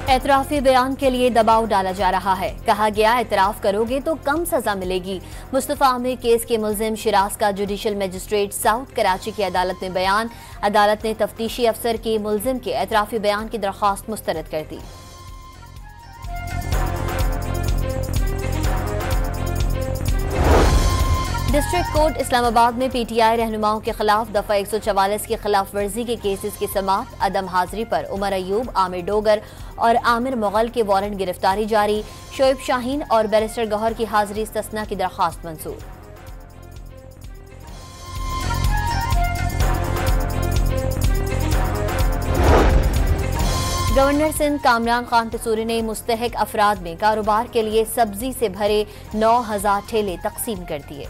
एतराफी बयान के लिए दबाव डाला जा रहा है। कहा गया एतराफ करोगे तो कम सजा मिलेगी। मुस्तफा आमिर केस के मुल्जिम शिराज का जुडिशल मजिस्ट्रेट साउथ कराची की अदालत में बयान। अदालत ने तफ्तीशी अफसर की मुल्जिम के एतराफी बयान की दरख्वास्त मुस्तरद कर दी। डिस्ट्रिक्ट कोर्ट इस्लामाबाद में पीटीआई रहनुमाओं के खिलाफ दफा 144 की खिलाफ वर्जी के केसेस की समाअत। अदम हाजिरी पर उमर अयूब, आमिर डोगर और आमिर मुगल के वारंट गिरफ्तारी जारी। शोएब शाहीन और बैरिस्टर गौहर की हाजिरी इस्तस्ना की दरख्वास्त मंजूर। गवर्नर सिंध कामरान खान तसूरी ने मुस्तहिक अफराद में कारोबार के लिए सब्जी से भरे 9000 ठेले तकसीम कर दिए।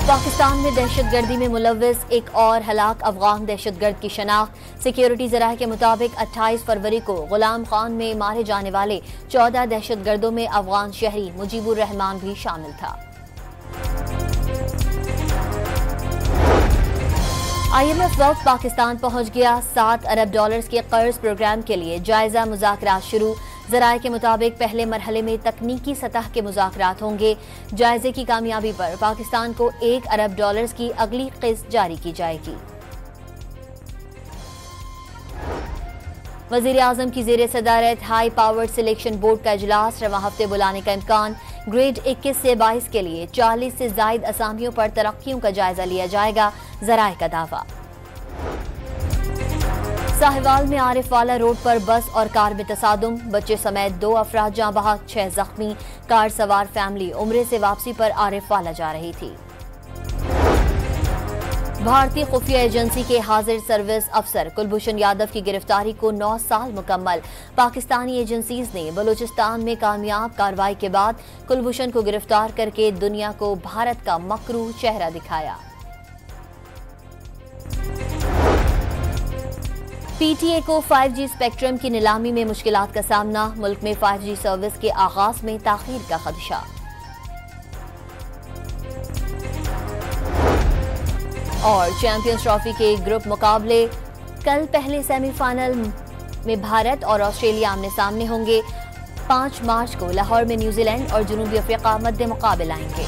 पाकिस्तान में दहशतगर्दी में मुलव्विस एक और हलाक अफगान दहशतगर्द की शनाख्त। सिक्योरिटी ज़राए के मुताबिक 28 फरवरी को गुलाम खान में मारे जाने वाले 14 दहशतगर्दों में अफगान शहरी मुजीबुर रहमान भी शामिल था। IMF वक्त पाकिस्तान पहुंच गया। 7 अरब डॉलर्स के कर्ज प्रोग्राम के लिए जायजा मुज़ाकरात शुरू। ज़राए के मुताबिक पहले मरहले में तकनीकी सतह के मुज़ाकरात होंगे। जायजे की कामयाबी पर पाकिस्तान को 1 अरब डॉलर्स की अगली किस्त जारी की जाएगी। वज़ीर आज़म की ज़ेरे सदारत हाई पावर्ड सिलेक्शन बोर्ड का इजलास रवां हफ्ते बुलाने का इम्कान। ग्रेड 21 से 22 के लिए 40 से ज़ायद असामियों पर तरक्कियों का जायजा लिया जाएगा। ज़राए का दावा। साहिवाल में आरिफ वाला रोड पर बस और कार में तसादुम। बच्चे समेत 2 अफराद जाँ बहक, 6 जख्मी। कार सवार फैमिली उम्रे से वापसी पर आरिफ वाला जा रही थी। भारतीय खुफिया एजेंसी के हाजिर सर्विस अफसर कुलभूषण यादव की गिरफ्तारी को 9 साल मुकम्मल। पाकिस्तानी एजेंसीज ने बलूचिस्तान में कामयाब कार्रवाई के बाद कुलभूषण को गिरफ्तार करके दुनिया को भारत का मकरूह चेहरा दिखाया। पीटीए को 5G स्पेक्ट्रम की नीलामी में मुश्किलात का सामना। मुल्क में 5G सर्विस के आगाज में ताखीर का खदशा। और चैंपियंस ट्रॉफी के ग्रुप मुकाबले कल पहले सेमीफाइनल में भारत और ऑस्ट्रेलिया आमने सामने होंगे। 5 मार्च को लाहौर में न्यूजीलैंड और जनूबी अफ्रीका मध्य मुकाबले आएंगे।